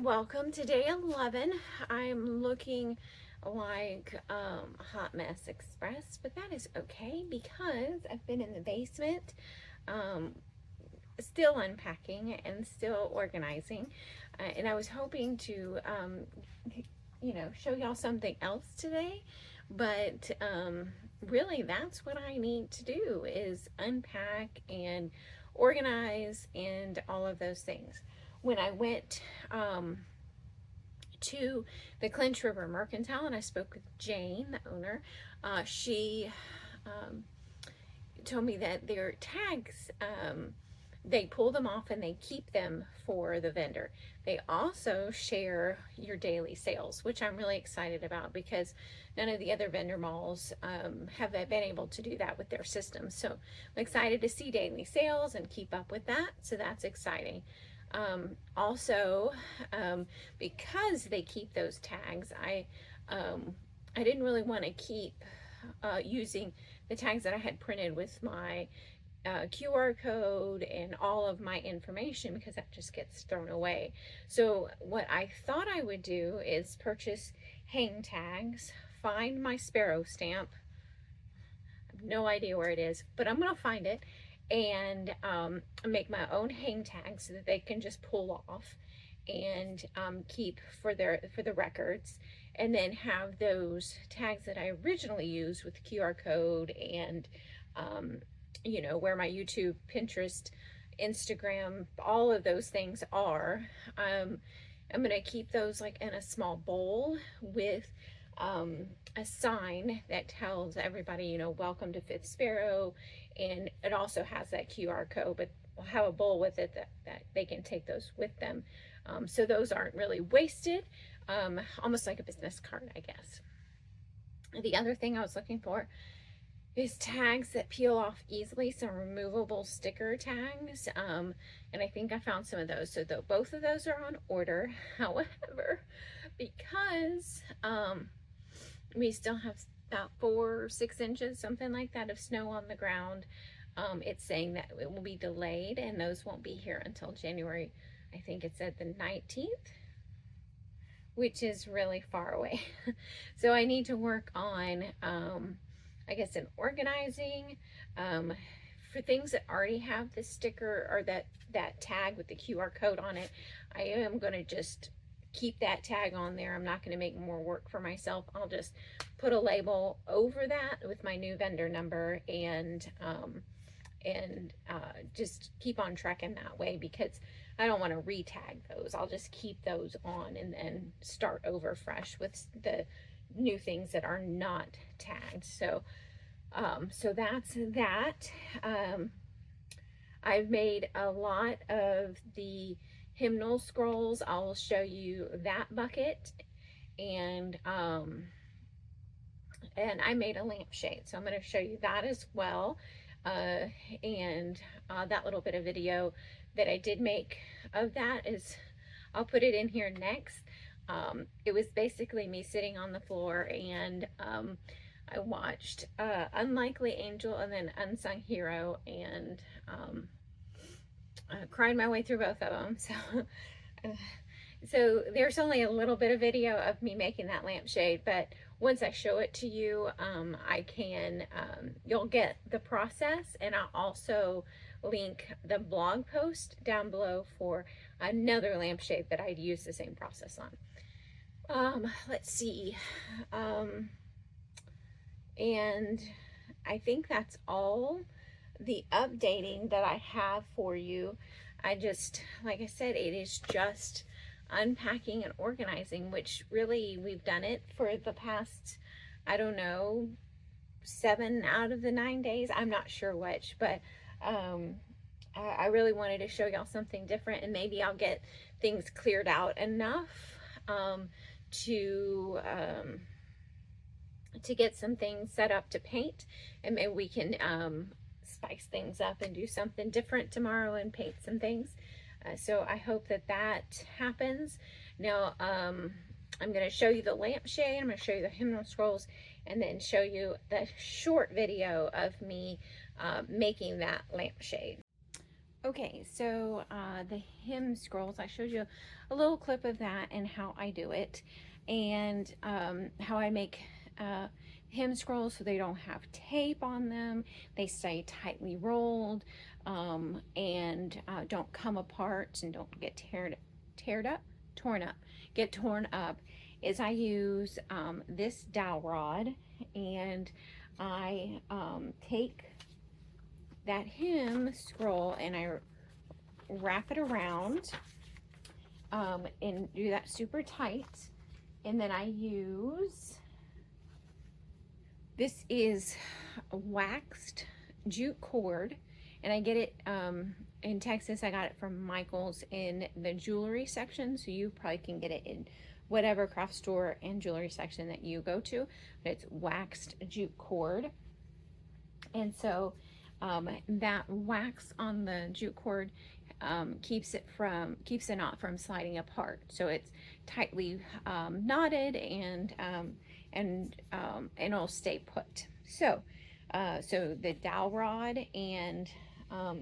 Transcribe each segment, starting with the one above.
welcome to day 11. I'm looking like a hot mess express, but that is okay because I've been in the basement, still unpacking and still organizing, and I was hoping to show y'all something else today, but really that's what I need to do, is unpack and organize and all of those things. When I went to the Clinch River Mercantile and I spoke with Jane, the owner, she told me that their tags, they pull them off and they keep them for the vendor. They also share your daily sales, which I'm really excited about because none of the other vendor malls have been able to do that with their system. So I'm excited to see daily sales and keep up with that. So that's exciting. Also, because they keep those tags, I didn't really want to keep using the tags that I had printed with my QR code and all of my information, because that just gets thrown away. So what I thought I would do is purchase hang tags, find my Sparrow stamp. I have no idea where it is, but I'm gonna find it, and make my own hang tags so that they can just pull off and keep for the records, and then have those tags that I originally used with the QR code and where my YouTube, Pinterest, Instagram, all of those things are. I'm gonna keep those like in a small bowl with a sign that tells everybody, welcome to Fifth Sparrow, and it also has that QR code, but we'll have a bowl with it that they can take those with them. So those aren't really wasted, almost like a business card, I guess. The other thing I was looking for is tags that peel off easily, some removable sticker tags, and I think I found some of those. So both of those are on order. However, because we still have about 4 or 6 inches, something like that, of snow on the ground, it's saying that it will be delayed, and those won't be here until January, I think it said the 19th, which is really far away. So I need to work on, I guess, in organizing, for things that already have the sticker or that tag with the QR code on it. I am going to just keep that tag on there. I'm not going to make more work for myself. I'll just put a label over that with my new vendor number, and just keep on tracking that way, because I don't want to re-tag those. I'll just keep those on and then start over fresh with the new things that are not tagged. So that's that. I've made a lot of the hymnal scrolls. I'll show you that bucket, and I made a lampshade, so I'm going to show you that as well, and that little bit of video that I did make of that I'll put it in here next. It was basically me sitting on the floor, and I watched Unlikely Angel and then Unsung Hero, and cried my way through both of them. So there's only a little bit of video of me making that lampshade, but once I show it to you, I can, you'll get the process, and I'll also link the blog post down below for another lampshade that I'd use the same process on. Let's see. And I think that's all the updating that I have for you. I just, like I said, it is just unpacking and organizing, which really we've done it for the past, I don't know, 7 out of the 9 days. I'm not sure which, but I really wanted to show y'all something different, and maybe I'll get things cleared out enough to get some things set up to paint, and maybe we can spice things up and do something different tomorrow and paint some things. So I hope that happens. Now I'm going to show you the lampshade, I'm going to show you the hymnal scrolls, and then show you the short video of me making that lampshade. Okay, so the hymn scrolls, I showed you a little clip of that and how I do it, and how I make hymn scrolls so they don't have tape on them. They stay tightly rolled, and don't come apart and don't get get torn up. Is I use this dowel rod, and I take that hymn scroll and I wrap it around, and do that super tight. And then I use, this is waxed jute cord, and I get it in Texas. I got it from Michael's in the jewelry section, so you probably can get it in whatever craft store and jewelry section that you go to. But it's waxed jute cord, and so that wax on the jute cord keeps the knot from sliding apart. So it's tightly knotted, and it'll stay put. So so the dowel rod, and I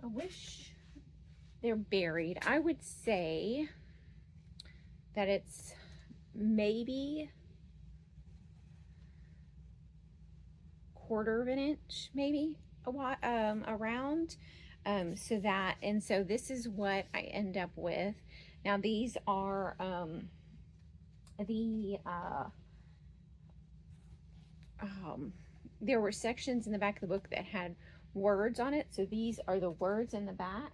wish they're buried. I would say that it's maybe quarter of an inch, maybe around, so this is what I end up with. Now these are there were sections in the back of the book that had words on it, so these are the words in the back,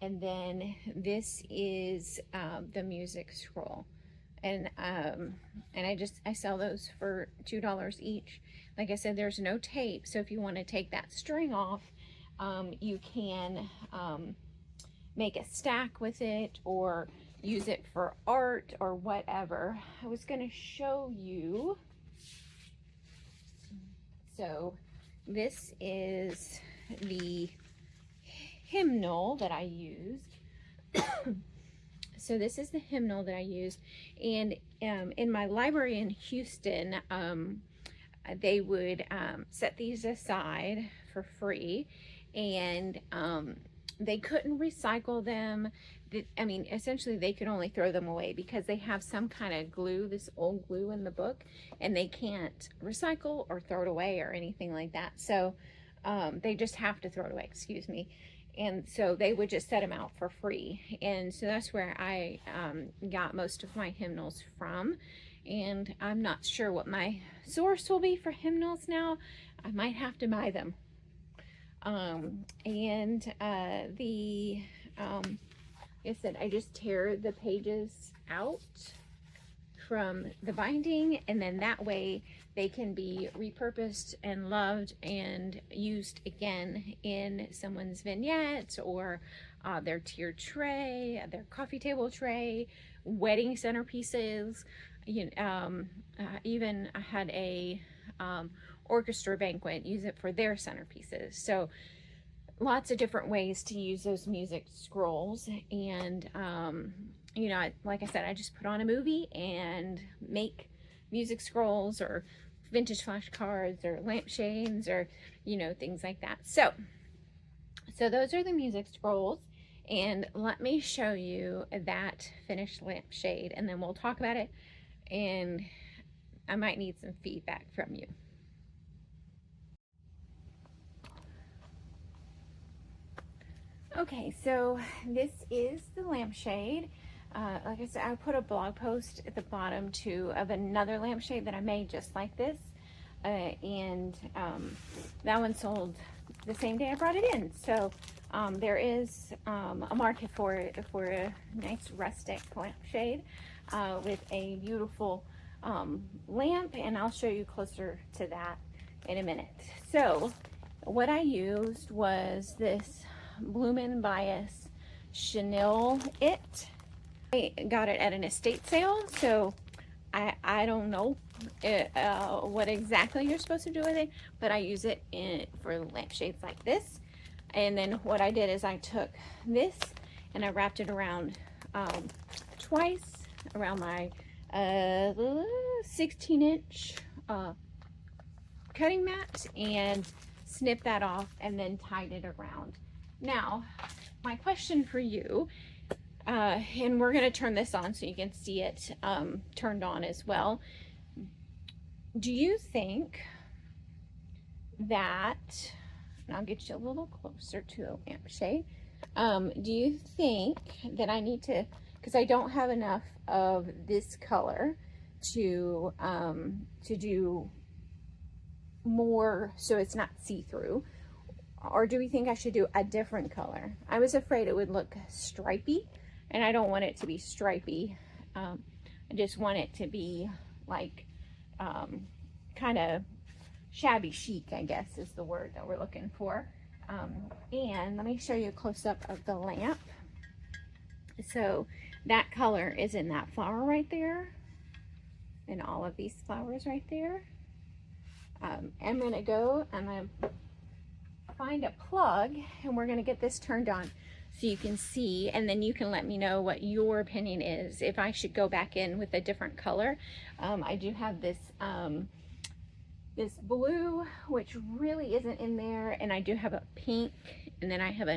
and then this is the music scroll. And I sell those for $2 each. Like I said, there's no tape, so if you want to take that string off, you can make a stack with it or use it for art or whatever. I was going to show you. So this is the hymnal that I used. So this is the hymnal that I used, and in my library in Houston, they would set these aside for free, and they couldn't recycle them. I mean, essentially they could only throw them away because they have some kind of glue, this old glue in the book, and they can't recycle or throw it away or anything like that. So they just have to throw it away, excuse me. And so they would just set them out for free. And so that's where I got most of my hymnals from. And I'm not sure what my source will be for hymnals now. I might have to buy them. Like I said, I just tear the pages out from the binding, and then that way they can be repurposed and loved and used again in someone's vignette, or their tiered tray, their coffee table tray, wedding centerpieces. Even I had a orchestra banquet use it for their centerpieces. So lots of different ways to use those music scrolls. And like I said, I just put on a movie and make music scrolls or vintage flashcards or lampshades or things like that. So those are the music scrolls, and let me show you that finished lampshade, and then we'll talk about it, and I might need some feedback from you. Okay, so this is the lampshade. Like I said, I put a blog post at the bottom too of another lampshade that I made just like this, and that one sold the same day I brought it in. So there is a market for a nice rustic lampshade with a beautiful lamp, and I'll show you closer to that in a minute. So what I used was this Bloomin' Bias chenille it. I got it at an estate sale, so I don't know what exactly you're supposed to do with it, but I use it for lampshades like this. And then what I did is I took this and I wrapped it around twice around my 16-inch cutting mat, and snipped that off and then tied it around. Now, my question for you, and we're going to turn this on so you can see it turned on as well. Do you think that, and I'll get you a little closer to the lampshade, do you think that I need to, because I don't have enough of this color to do more so it's not see-through, or do we think I should do a different color? I was afraid it would look stripy, and I don't want it to be stripy. I just want it to be like kind of shabby chic, I guess is the word that we're looking for. And let me show you a close-up of the lamp. So that color is in that flower right there, and all of these flowers right there. I'm gonna find a plug, and we're gonna get this turned on so you can see, and then you can let me know what your opinion is, if I should go back in with a different color. I do have this this blue, which really isn't in there, and I do have a pink, and then I have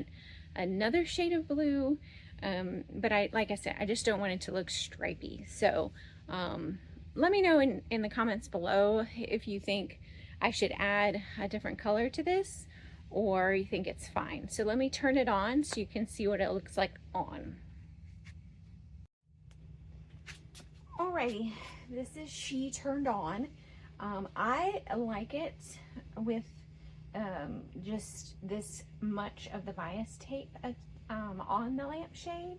another shade of blue, but like I said, I just don't want it to look stripy. So let me know in the comments below if you think I should add a different color to this, or you think it's fine. So let me turn it on so you can see what it looks like on. Alrighty, this is she turned on. I like it with just this much of the bias tape on the lampshade.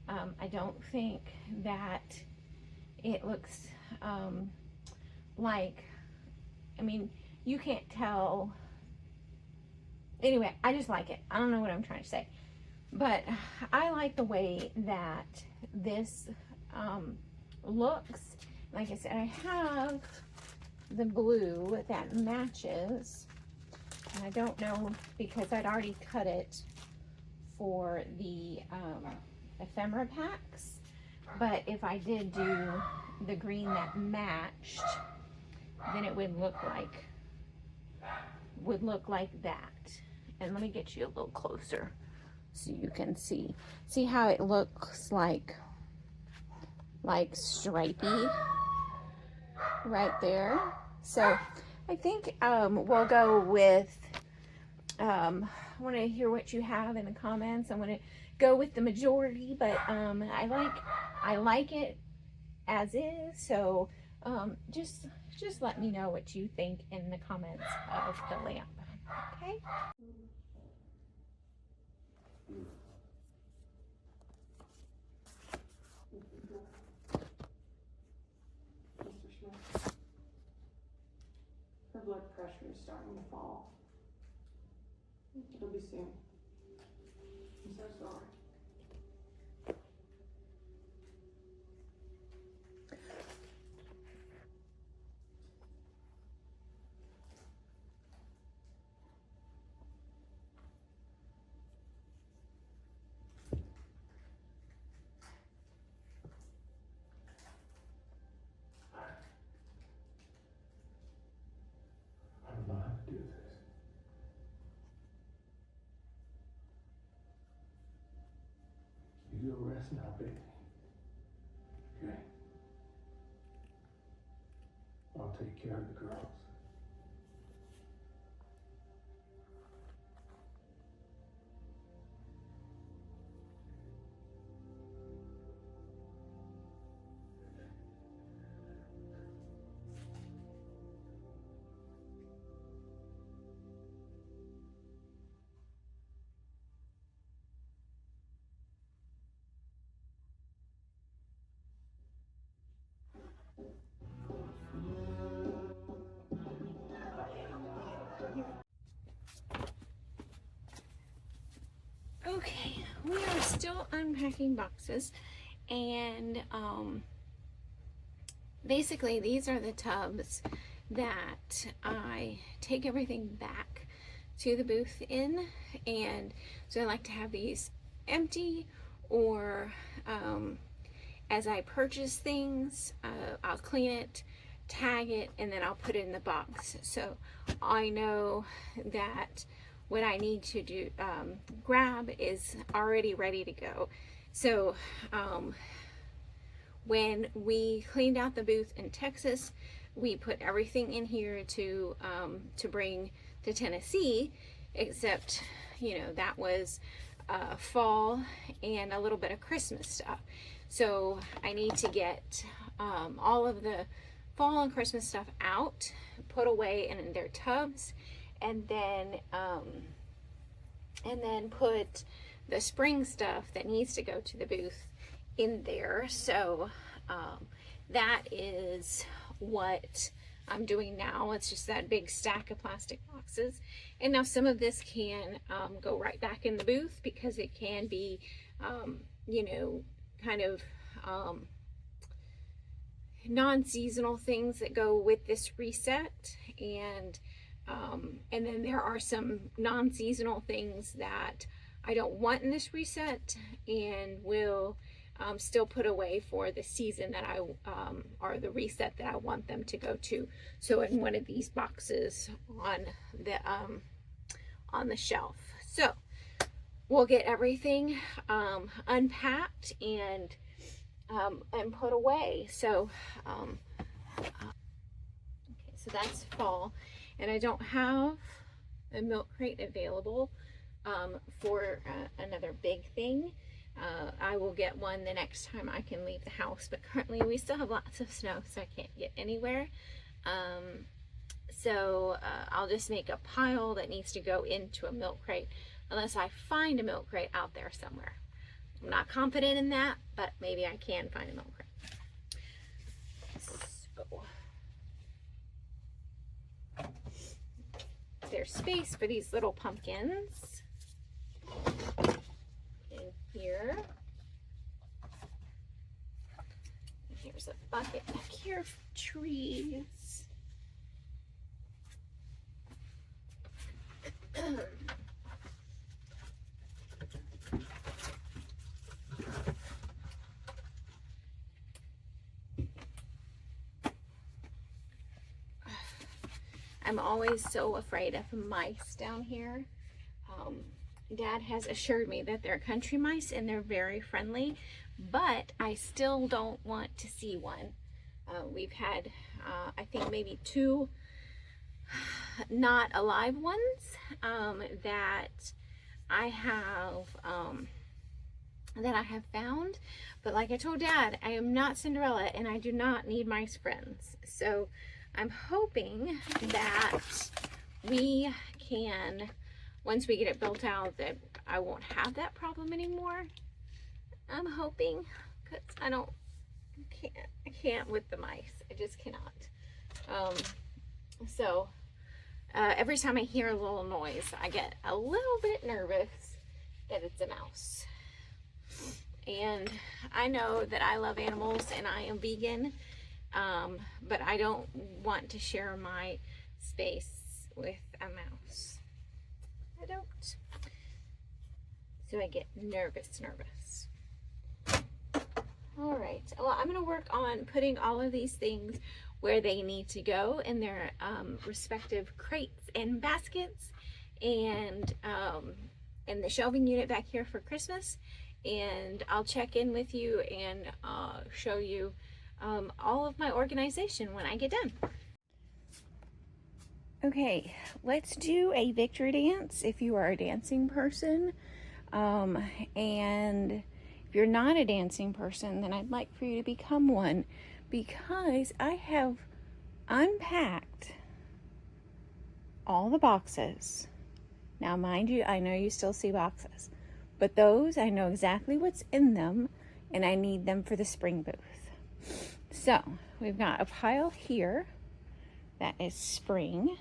I don't think that it looks like, I mean, you can't tell. Anyway, I just like it. I don't know what I'm trying to say, but I like the way that this looks. Like I said, I have the blue that matches, and I don't know because I'd already cut it for the ephemera packs, but if I did do the green that matched, then it would look like that. And let me get you a little closer so you can see how it looks like stripy right there. So I think we'll go with, I want to hear what you have in the comments. I'm going to go with the majority, but I like it as is. So just let me know what you think in the comments of the lamp. Okay. Her blood pressure is starting to fall. It'll be soon. I'm so sorry. I don't know how to do this. You go rest now, baby. Okay? I'll take care of the girls. Okay, we are still unpacking boxes, and basically these are the tubs that I take everything back to the booth in, and so I like to have these empty, or as I purchase things, I'll clean it, tag it, and then I'll put it in the box. So I know that what I need to do, grab is already ready to go. So when we cleaned out the booth in Texas, we put everything in here to bring to Tennessee, except, you know, that was fall and a little bit of Christmas stuff. So I need to get all of the fall and Christmas stuff out, put away in their tubs, and then put the spring stuff that needs to go to the booth in there. So that is what I'm doing now. It's just that big stack of plastic boxes. And now some of this can go right back in the booth, because it can be, you know, kind of non-seasonal things that go with this reset. And then there are some non-seasonal things that I don't want in this reset and will still put away for the season that I or the reset that I want them to go to. So in one of these boxes on the shelf. So we'll get everything unpacked and put away. So okay, so that's fall, and I don't have a milk crate available for another big thing. I will get one the next time I can leave the house, but currently we still have lots of snow, so I can't get anywhere. So I'll just make a pile that needs to go into a milk crate, unless I find a milk crate out there somewhere. I'm not confident in that, but maybe I can find a milk crate. So there's space for these little pumpkins in here. And here's a bucket back here for trees. I'm always so afraid of mice down here. Dad has assured me that they're country mice and they're very friendly, but I still don't want to see one. We've had, I think maybe 2 not alive ones that I have found. But like I told Dad, I am not Cinderella and I do not need mice friends. So I'm hoping that we can, once we get it built out, that I won't have that problem anymore. I'm hoping, because I can't with the mice. I just cannot. So every time I hear a little noise, I get a little bit nervous that it's a mouse. And I know that I love animals and I am vegan, but I don't want to share my space with a mouse. I don't. So I get nervous. All right, well, I'm gonna work on putting all of these things where they need to go in their respective crates and baskets, and the shelving unit back here for Christmas. And I'll check in with you and show you all of my organization when I get done. Okay, let's do a victory dance if you are a dancing person. And if you're not a dancing person, then I'd like for you to become one, because I have unpacked all the boxes. Now, mind you, I know you still see boxes, but those, I know exactly what's in them, and I need them for the spring booth. So we've got a pile here that is spring,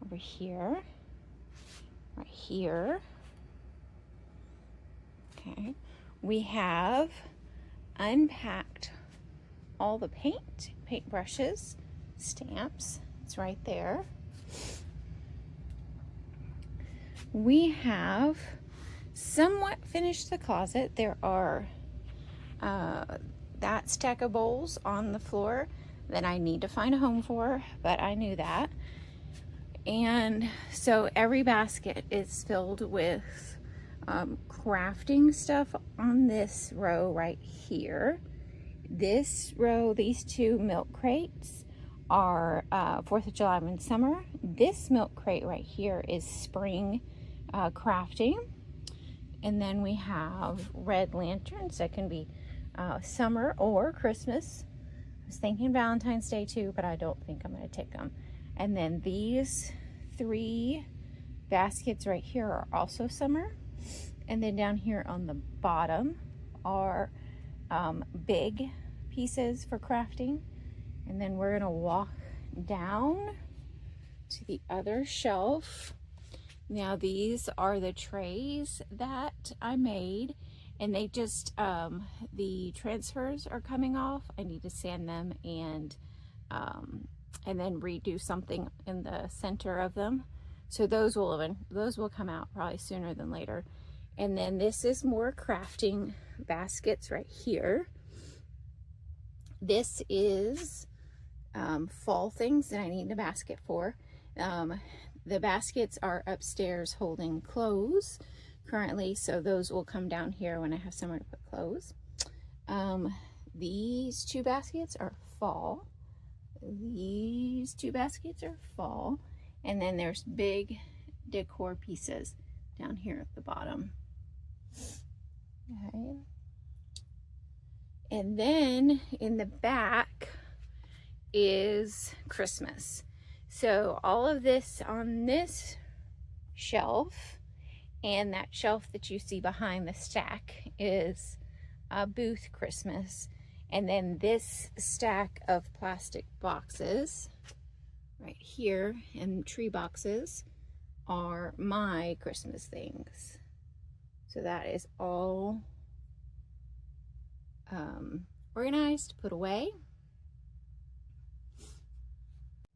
over here, right here. Okay, we have unpacked all the paint brushes, stamps. It's right there. We have somewhat finished the closet. There are that stack of bowls on the floor that I need to find a home for, but I knew that. And so every basket is filled with crafting stuff on this row right here. This row, these two milk crates are 4th of July and summer. This milk crate right here is spring crafting. And then we have red lanterns that can be summer or Christmas. I was thinking Valentine's Day too, but I don't think I'm going to take them. And then these 3 baskets right here are also summer. And then down here on the bottom are big pieces for crafting. And then we're gonna walk down to the other shelf. Now these are the trays that I made, and they just the transfers are coming off. I need to sand them and then redo something in the center of them. So those will come out probably sooner than later. And then this is more crafting baskets right here. This is fall things that I need a basket for. The baskets are upstairs holding clothes currently, so those will come down here when I have somewhere to put clothes. These 2 baskets are fall. These 2 baskets are fall. And then there's big decor pieces down here at the bottom. Okay. And then in the back is Christmas. So all of this on this shelf, and that shelf that you see behind the stack is booth Christmas. And then this stack of plastic boxes right here and tree boxes are my Christmas things. So that is all organized, put away.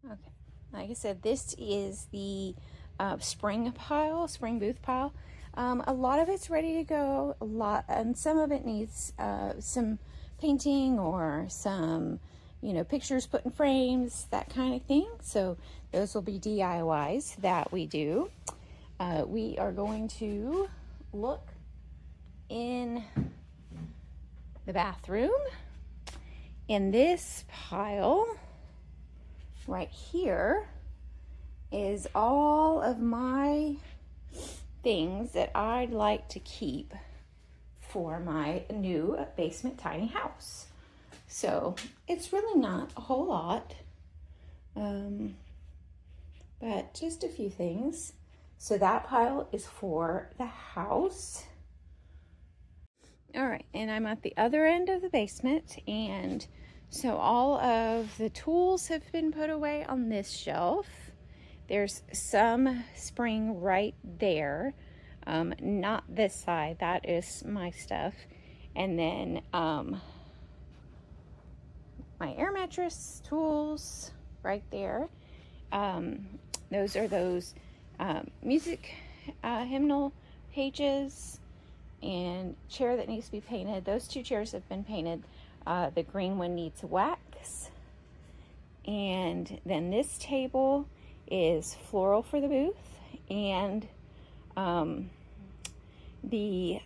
Okay, like I said, this is the spring booth pile. A lot of it's ready to go, and some of it needs some painting or some, pictures put in frames, that kind of thing. So those will be DIYs that we do. We are going to look in the bathroom. In this pile right here is all of my things that I'd like to keep for my new basement tiny house. So it's really not a whole lot, but just a few things. So that pile is for the house. All right, and I'm at the other end of the basement, and so all of the tools have been put away on this shelf. There's some spring right there, not this side, that is my stuff. And then my air mattress tools right there. Those are those music hymnal pages, and chair that needs to be painted. Those 2 chairs have been painted. The green one needs wax. And then this table is floral for the booth, and the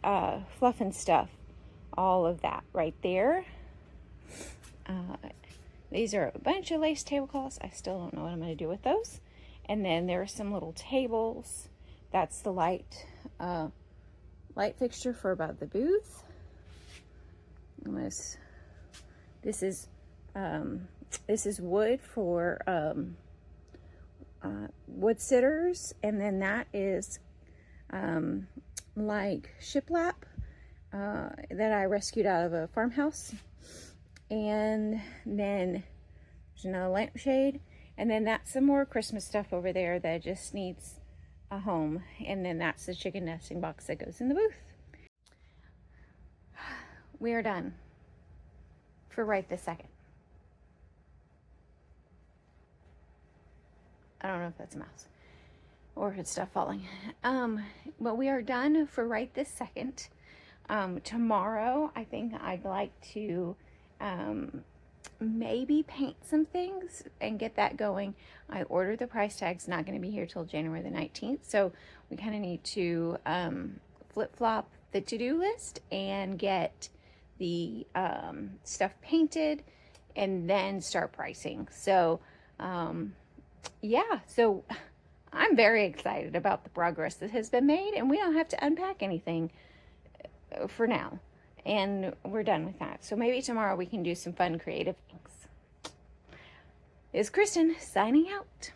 fluff and stuff, all of that right there. These are a bunch of lace tablecloths. I still don't know what I'm going to do with those. And then there are some little tables. That's the light fixture for above the booth. This is wood for wood sitters, and then that is like shiplap that I rescued out of a farmhouse. And then there's another lampshade, and then that's some more Christmas stuff over there that just needs a home. And then that's the chicken nesting box that goes in the booth. We are done for right this second. I don't know if that's a mouse or if it's stuff falling. But we are done for right this second. Tomorrow, I think I'd like to maybe paint some things and get that going. I ordered the price tags, not going to be here till January the 19th. So we kind of need to flip-flop the to-do list and get the stuff painted and then start pricing. So yeah, so I'm very excited about the progress that has been made, and we don't have to unpack anything for now. And we're done with that. So maybe tomorrow we can do some fun creative things. It's Kristen signing out.